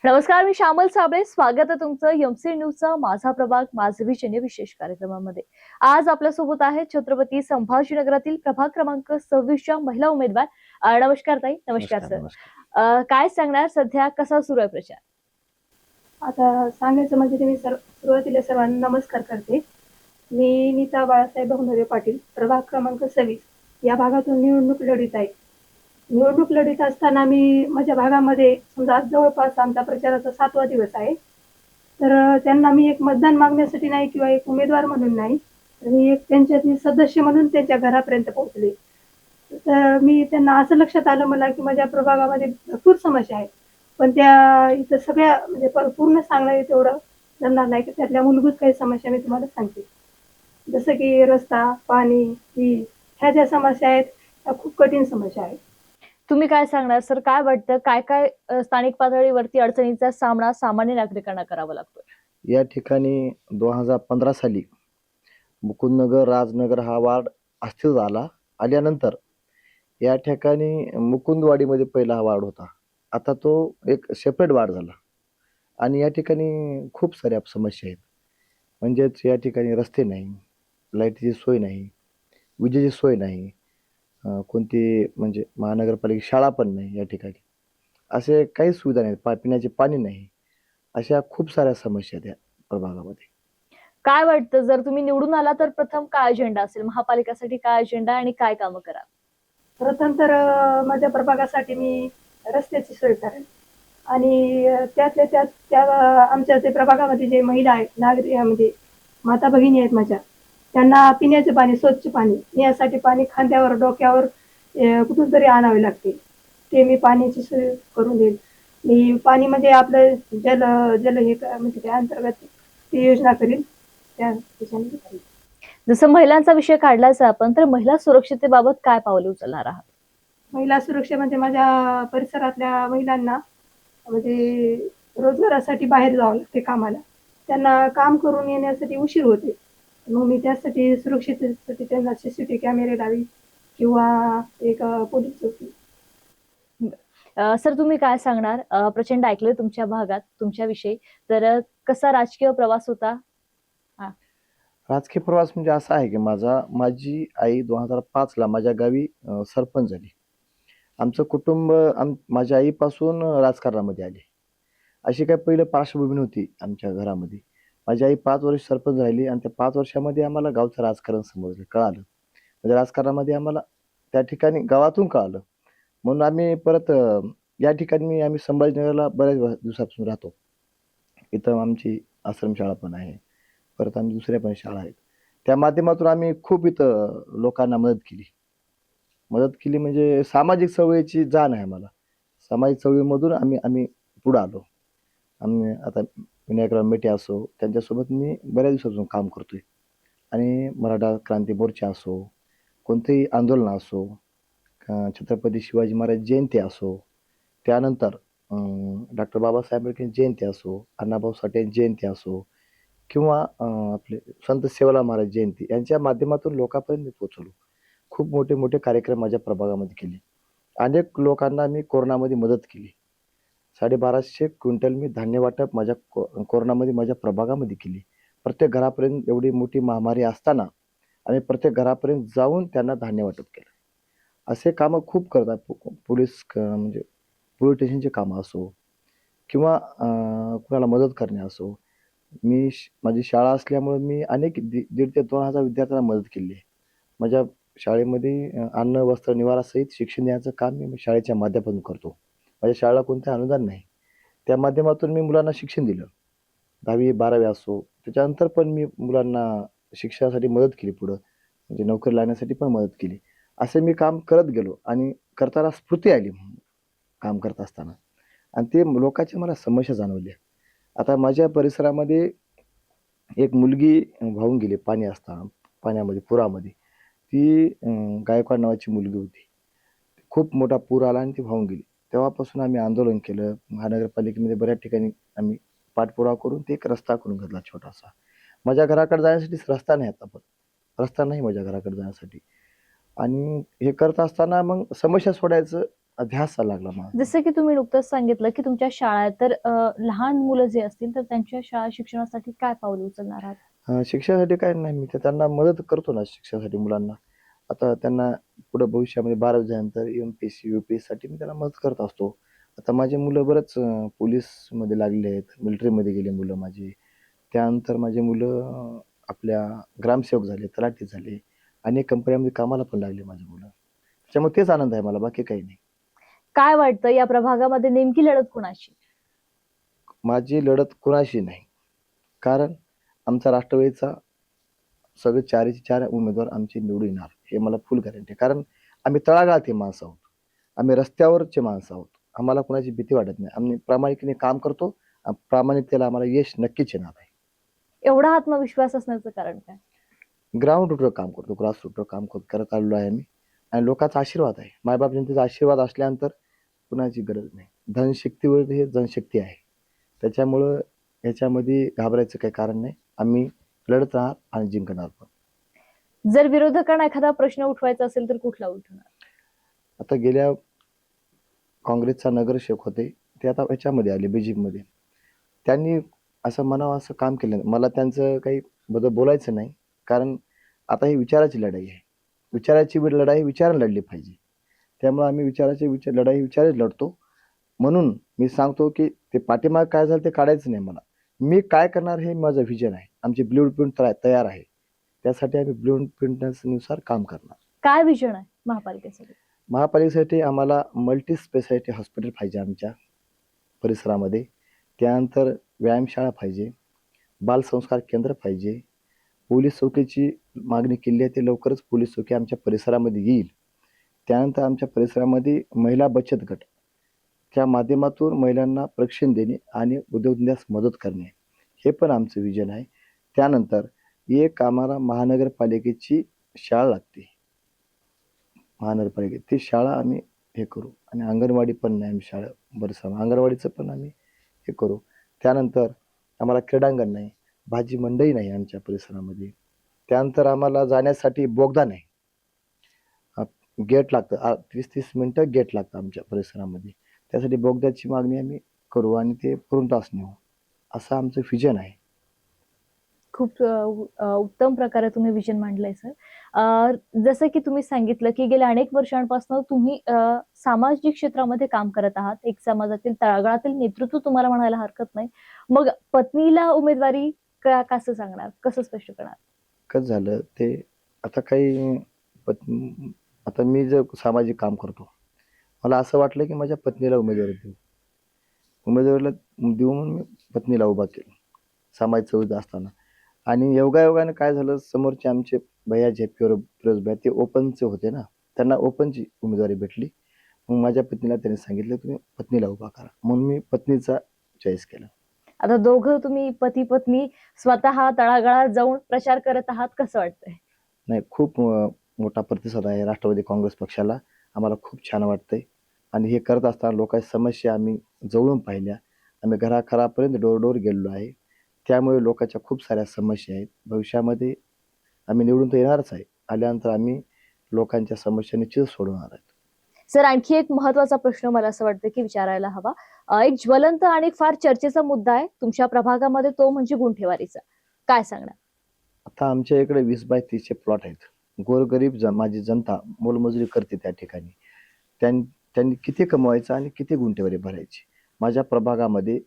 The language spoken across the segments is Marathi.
नमस्कार, मी श्यामल साबळे. स्वागत आहे तुमचं एमसी न्यूजचा माझा प्रभाग माझे विषय विशेष कार्यक्रमामध्ये. आज आपल्यासोबत आहे छत्रपती संभाजीनगरातील प्रभाग क्रमांक 26च्या महिला उमेदवार. नमस्कार ताई. नमस्कार नमस्कार सर. नमस्कार. काय सांगणार, सध्या कसा सुरू आहे प्रचार? आता सांगायचं म्हणजे मी सुरुवातीला सर्वांना नमस्कार करते. मी नीता बाळासाहेब बहुनरे पाटील, प्रभाग क्रमांक 26 या भागातून निवडणूक लढीत आहे. निवडणूक लढीत असताना मी माझ्या भागामध्ये समजा आज जवळपास आमचा प्रचाराचा 7वा दिवस आहे. तर त्यांना मी एक मतदान मागण्यासाठी नाही किंवा एक उमेदवार म्हणून नाही, तर मी एक त्यांच्यातील सदस्य म्हणून त्यांच्या घरापर्यंत पोहोचले. तर मी त्यांना असं लक्षात आलं मला की माझ्या प्रभागामध्ये भरपूर समस्या आहेत. पण त्या इथं सगळ्या म्हणजे पूर्ण सांगणं तेवढं जमणार नाही, की त्यातल्या मूलभूत काही समस्या मी तुम्हाला सांगते. जसं की रस्ता, पाणी, वीज ह्या ज्या समस्या आहेत त्या खूप कठीण समस्या आहेत. तुम्ही काय सांगणार सर? काय वाटतं, काय काय स्थानिक पातळीवरती अडचणींचा सामना सामान्य नागरिकांना करावा लागतोय? या ठिकाणी 2015 साली मुकुंदनगर राजनगर हा वार्ड अस्तित्वात आल्यानंतर या ठिकाणी मुकुंदवाडीमध्ये पहिला हा वार्ड होता. आता तो एक सेपरेट वार्ड झाला आणि या ठिकाणी खूप साऱ्या समस्या आहेत. म्हणजेच या ठिकाणी रस्ते नाही, लाईटची सोय नाही, विजेची सोय नाही, कोणती म्हणजे महानगरपालिका शाळा पण नाही या ठिकाणी. असे काही सुविधा नाहीत, पिण्याचे पाणी नाही. अशा खूप साऱ्या समस्या आहेत या प्रभागामध्ये. काय वाटतं, जर तुम्ही निवडून आला तर प्रथम काय अजेंडा असेल महापालिकेसाठी? काय अजेंडा आणि काय कामं कराल? प्रथम तर माझ्या प्रभागासाठी मी रस्त्याची सोय करेन आणि त्यातल्या त्यात त्या आमच्या ते प्रभागामध्ये जे महिला आहेत, नागरिक म्हणजे माता भगिनी आहेत माझ्या, त्यांना पिण्याचे पाणी, स्वच्छ पाणी पिण्यासाठी पाणी खांद्यावर डोक्यावर कुठून तरी आणावे लागते. ते मी पाण्याची सोय करून देईल. मी पाणी म्हणजे आपलं जल जल हे म्हणजे त्या अंतर्गत ती योजना करीन. त्याच्याने करीन. जसं महिलांचा विषय काढलाच आपण, तर महिला सुरक्षिततेबाबत काय पावले उचलणार आहात? महिला सुरक्षा म्हणजे माझ्या परिसरातल्या महिलांना म्हणजे रोजगारासाठी बाहेर जावं लागते कामाला. त्यांना काम करून येण्यासाठी उशीर होते. मग मी त्यासाठी सुरक्षिततेसाठी त्यांना सीसीटीव्ही कॅमेरे लावी किंवा एक पोलीस चौकी. सर, तुम्ही काय सांगणार? प्रचंड ऐकलंय तुमच्या भागात तुमच्याविषयी. तर कसा राजकीय प्रवास होता? हा. राजकीय प्रवास म्हणजे असा आहे की माझी आई 2005 ला माझ्या गावी सरपंच झाली. आमचं कुटुंब माझ्या आईपासून राजकारणामध्ये आले. अशी काही पहिलं पार्श्वभूमी नव्हती आमच्या घरामध्ये. माझी आई 5 वर्ष सरपंच राहिली आणि त्या 5 वर्षामध्ये आम्हाला गावचं राजकारण समजलं, कळालं. म्हणजे राजकारणामध्ये आम्हाला त्या ठिकाणी गावातून कळालं. म्हणून आम्ही परत या ठिकाणी आम्ही संभाजीनगरला बऱ्याच दिवसापासून राहतो. इथं आमची आश्रमशाळा पण आहे. परत आम्ही दुसऱ्या पण शाळा आहेत. त्या माध्यमातून आम्ही खूप इथं लोकांना मदत केली. मदत केली म्हणजे सामाजिक चळवळीची जाण आहे आम्हाला. सामाजिक चळवळीमधून आम्ही आम्ही पुढे आलो. आम्ही आता विनायकराव मेटे असो, त्यांच्यासोबत मी बऱ्याच दिवसापासून काम करतोय. आणि मराठा क्रांती मोर्चा असो, कोणतेही आंदोलन असो, छत्रपती शिवाजी महाराज जयंती असो, त्यानंतर डॉक्टर बाबासाहेब आंबेडकर जयंती असो, अण्णाभाऊ साठे जयंती असो किंवा आपले संत सेवालाल महाराज जयंती यांच्या माध्यमातून लोकांपर्यंत मी पोहोचलो. खूप मोठे मोठे कार्यक्रम माझ्या प्रभागामध्ये केले. अनेक लोकांना मी कोरोनामध्ये मदत केली. 1250 क्विंटल मी धान्य वाटप माझ्या कोरोनामध्ये माझ्या प्रभागामध्ये केली. प्रत्येक घरापर्यंत एवढी मोठी महामारी असताना आम्ही प्रत्येक घरापर्यंत जाऊन त्यांना धान्य वाटप केलं. असे कामं खूप करतात. पोलीस म्हणजे पोलीस स्टेशनचे कामं असो किंवा कुणाला मदत करणे असो. माझी शाळा असल्यामुळे मी अनेक 1,500 ते 2,000 विद्यार्थ्यांना मदत केली आहे. माझ्या शाळेमध्ये अन्न, वस्त्र, निवारासहित शिक्षण देण्याचं काम मी शाळेच्या माध्यमातून करतो. माझ्या शाळेला कोणतं अनुदान नाही. त्या माध्यमातून मी मुलांना शिक्षण दिलं. 10वी 12वी असो. त्याच्यानंतर पण मी मुलांना शिक्षणासाठी मदत केली पुढं. म्हणजे नोकरी लागण्यासाठी पण मदत केली. असे मी काम करत गेलो आणि करताना स्फूर्ती आली काम करत असताना. आणि ते लोकांच्या मला समस्या जाणवल्या. आता माझ्या परिसरामध्ये एक मुलगी वाहून गेली पाण्यामध्ये, पुरामध्ये. ती गायकवाड नावाची मुलगी होती. खूप मोठा पूर आला आणि ती वाहून गेली. तेव्हापासून आम्ही आंदोलन केलं. महानगरपालिकेमध्ये बऱ्याच ठिकाणी आम्ही पाठपुरावा करून ते एक रस्ता करून घेतला छोटासा. माझ्या घराकडे जाण्यासाठी रस्ता नाही आता पण. रस्ता नाही माझ्या घराकडे जाण्यासाठी. आणि हे करत असताना मग समस्या सोडायचं ध्यास लागला मला. जसं की तुम्ही नुकतंच सांगितलं की तुमच्या शाळा आहेत, तर लहान मुलं जे असतील तर त्यांच्या शाळा शिक्षणासाठी काय पावले उचलणार आहात? शिक्षणासाठी काय नाही, मी तर त्यांना मदत करतो ना शिक्षणासाठी मुलांना. आता त्यांना पुढे भविष्यामध्ये 12वी झाल्यानंतर एम-पी-एस-सी, यू-पी-एस-सी साठी मी त्यांना मदत करत असतो. आता माझी मुलं बरंच पोलिसमध्ये लागले आहेत, मिलिटरीमध्ये गेले मुलं माझी. त्यानंतर माझी मुलं आपल्या ग्रामसेवक झाले, तलाठी झाले. अनेक कंपन्यांमध्ये कामाला पण लागले माझी मुलं. त्याच्यामुळे तेच आनंद आहे मला, बाकी काही नाही. काय वाटतं या प्रभागामध्ये नेमकी लढत कोणाची? माझी लढत कुणाशी नाही. कारण आमचा राष्ट्रवादीचा सगळे 4चे 4 उमेदवार आमचे निवडून येणार, हे मला फुल गॅरंटी आहे. कारण आम्ही तळागाळातली माणसं आहोत. आम्ही रस्त्यावरचे माणसं आहोत. आम्हाला कुणाची भीती वाटत नाही. आम्ही प्रामाणिकपणे काम करतो. प्रामाणिकतेला आम्हाला यश नक्कीच येणार आहे. एवढा आत्मविश्वास असण्याचं कारण काय? ग्राउंड रूटवर काम करतो, ग्रास रूटवर काम करत आलेलो आहे आम्ही. आणि लोकांचा आशीर्वाद आहे. मायबाप जनतेचा आशीर्वाद असल्यानंतर कुणाची गरज नाही. धनशक्तीवर हे जनशक्ती आहे. त्याच्यामुळं ह्याच्यामध्ये घाबरायचं काही कारण नाही. आम्ही लढत राहणार आणि जिंकणार पण. जर विरोधकांना एखादा प्रश्न उठवायचा असेल तर कुठला उठवणार? आता गेल्या काँग्रेसचा नगरसेवक होते, ते आता ह्याच्यामध्ये आले BJPमध्ये. त्यांनी असं म्हणावं असं काम केलं नाही. मला त्यांचं काही बद्दल बोलायचं नाही. कारण आता ही विचाराची लढाई आहे. विचाराची लढाई विचाराने लढली पाहिजे. त्यामुळे आम्ही लढाई विचारच लढतो. म्हणून मी सांगतो की ते पाठीमागे काय झालं ते काढायचं नाही मला. मी काय करणार हे माझं व्हिजन आहे. आमची ब्लूप्रिंट तयार आहे. त्यासाठी आम्ही ब्लूप्रिंटनुसार काम करणार. काय विजन आहे महापालिकेसाठी? महापालिकेसाठी आम्हाला मल्टी स्पेशालिटी हॉस्पिटल पाहिजे आमच्या परिसरामध्ये. त्यानंतर व्यायामशाळा पाहिजे, बालसंस्कार केंद्र पाहिजे, पोलीस चौकीची मागणी केली आहे, ते लवकरच पोलीस चौकी आमच्या परिसरामध्ये येईल. त्यानंतर आमच्या परिसरामध्ये महिला बचत गट, त्या माध्यमातून महिलांना प्रशिक्षण देणे आणि उद्योगधंद्यास मदत करणे, हे पण आमचं विजन आहे. त्यानंतर एक आम्हाला महानगरपालिकेची शाळा लागते. महानगरपालिकेत ती शाळा आम्ही हे करू आणि अंगणवाडी पण नाही, आम्ही शाळा परिसरात अंगणवाडीचं पण आम्ही हे करू. त्यानंतर आम्हाला क्रीडांगण नाही, भाजी मंडई नाही आमच्या परिसरामध्ये. त्यानंतर आम्हाला जाण्यासाठी बोगदा नाही. गेट लागतं, 30-30 मिनिटं गेट लागतं आमच्या परिसरामध्ये. त्यासाठी बोगद्याची मागणी आम्ही करू आणि ते पूर्ण तास नेऊ, असं आमचं विजन आहे. खूप उत्तम प्रकारे तुम्ही विजन मांडलंय सर. जसं की तुम्ही सांगितलं की गेल्या अनेक वर्षांपासून तुम्ही सामाजिक क्षेत्रामध्ये काम करत आहात. एक समाजातील तळागाळातील नेतृत्व तुम्हाला म्हणायला हरकत नाही. मग पत्नीला उमेदवारी कसं सांगणार, कसं स्पष्ट करणार? कसं झालं ते, आता काही आता मी जर सामाजिक काम करतो, मला असं वाटलं की माझ्या पत्नीला उमेदवारी उमेदवारीला देऊ म्हणून मी पत्नीला उभा केलं सामाजिक चळवळीत असताना. आणि योगायोगाने काय झालं, समोरचे आमचे भैया जे फिरोज भैया ते ओपनचे होते ना, त्यांना ओपनची उमेदवारी भेटली. मग माझ्या पत्नीला त्यांनी सांगितलं तुम्ही पत्नीला उभा करा, म्हणून मी पत्नीचा चॉईस केला. आता दोघं तुम्ही पती पत्नी स्वतः तळागाळात जाऊन प्रचार करत आहात, कसं वाटतंय? नाही, खूप मोठा प्रतिसाद आहे राष्ट्रवादी काँग्रेस पक्षाला. आम्हाला खूप छान वाटतंय. आणि हे करत असताना लोकांच्या समस्या आम्ही जवळून पाहिल्या. आम्ही घराघरापर्यंत डोर डोर गेलेलो आहे. त्यामुळे लोकांच्या खूप साऱ्या समस्या आहेत. भविष्यामध्ये आम्ही निवडून तर येणारच आहे. आल्यानंतर आम्ही लोकांच्या समस्या निश्चित सोडवणार आहेत. सर, आणखी एक महत्वाचा प्रश्न मला असं वाटतं की विचारायला हवा. एक ज्वलंत आणि फार चर्चेचा मुद्दा आहे तुमच्या प्रभागामध्ये, तो म्हणजे गुंठेवारीचा. काय सांगणार? आता आमच्या इकडे 20/30चे प्लॉट आहेत. गोरगरीब माझी जनता मोलमजुरी करते त्या ठिकाणी. त्यांनी किती कमवायचं आणि किती गुंठेवारी भरायची. माझ्या प्रभागामध्ये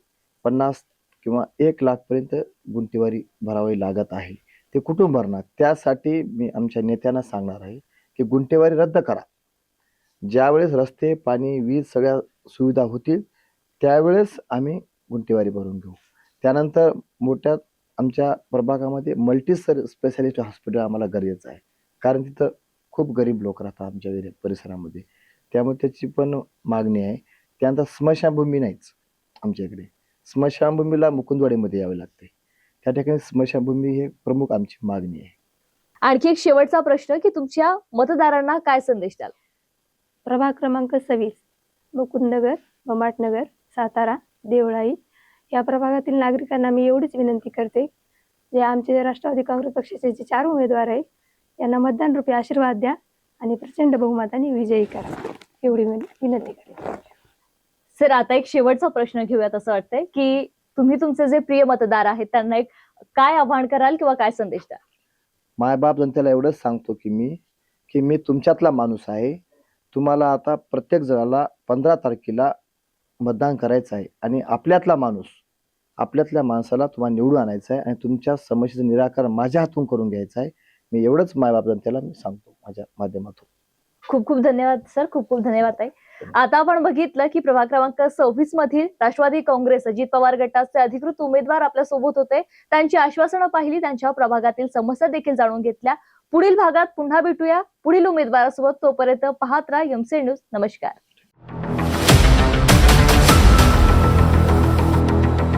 50 किंवा 1 लाख पर्यंत गुंठेवारी भरावी लागत आहे. ते कुठून भरणार? त्यासाठी मी आमच्या नेत्यांना सांगणार आहे की गुंठेवारी रद्द करा. ज्यावेळेस रस्ते, पाणी, वीज सगळ्या सुविधा होतील त्यावेळेस आम्ही गुंठेवारी भरून घेऊ. त्यानंतर मोठ्या आमच्या प्रभागामध्ये स्पेशालिटी हॉस्पिटल आम्हाला गरजेचं आहे. कारण तिथं खूप गरीब लोक राहतात आमच्या परिसरामध्ये. त्यामुळे त्याची पण मागणी आहे. त्यानंतर स्मशानभूमी नाहीच आमच्या इकडे. स्मशानभूमीला मुकुंदवाडीमध्ये यावे लागते. त्या ठिकाणी स्मशानभूमी हे प्रमुख आमची मागणी आहे. आणखी एक शेवटचा प्रश्न की तुमच्या मतदारांना काय संदेश द्याल? प्रभाग क्रमांक 26 मुकुंदनगर, ममाटनगर, सातारा, देवळाई या प्रभागातील नागरिकांना मी एवढीच विनंती करते, जे आमचे राष्ट्रवादी काँग्रेस पक्षाचे जे 4 उमेदवार आहेत यांना मतदान रूपी आशीर्वाद द्या आणि प्रचंड बहुमताने विजयी करा. एवढी मी विनंती करेन. सर, आता एक शेवटचा प्रश्न घेऊयात असं वाटतंय की तुम्ही तुमचे जे प्रिय मतदार आहेत त्यांना एक काय आव्हान कराल किंवा काय संदेश द्याल? मायबाप जनतेला एवढंच सांगतो की मी तुमच्यातला माणूस आहे. तुम्हाला आता प्रत्येक जणाला 15 तारखेला मतदान करायचं आहे आणि आपल्यातला माणूस, आपल्यातल्या माणसाला तुम्हाला निवडून आणायचं आहे आणि तुमच्या समस्येचं निराकरण माझ्या हातून करून घ्यायचं आहे. मी एवढंच मायबाप जनतेला मी सांगतो माझ्या माध्यमातून. खूप खूप धन्यवाद सर, खूप खूप धन्यवाद ताई. आता आपण बघितलं की प्रभाग क्रमांक 26 मधील राष्ट्रवादी काँग्रेस अजित पवार गटाचे अधिकृत उमेदवार आपल्या सोबत होते. त्यांची आश्वासनं पाहिली, त्यांच्या प्रभागातील समस्या देखील जाणून घेतल्या. पुढील भागात पुन्हा भेटूया पुढील उमेदवारासोबत. तोपर्यंत पाहत राहा एमसी न्यूज. नमस्कार.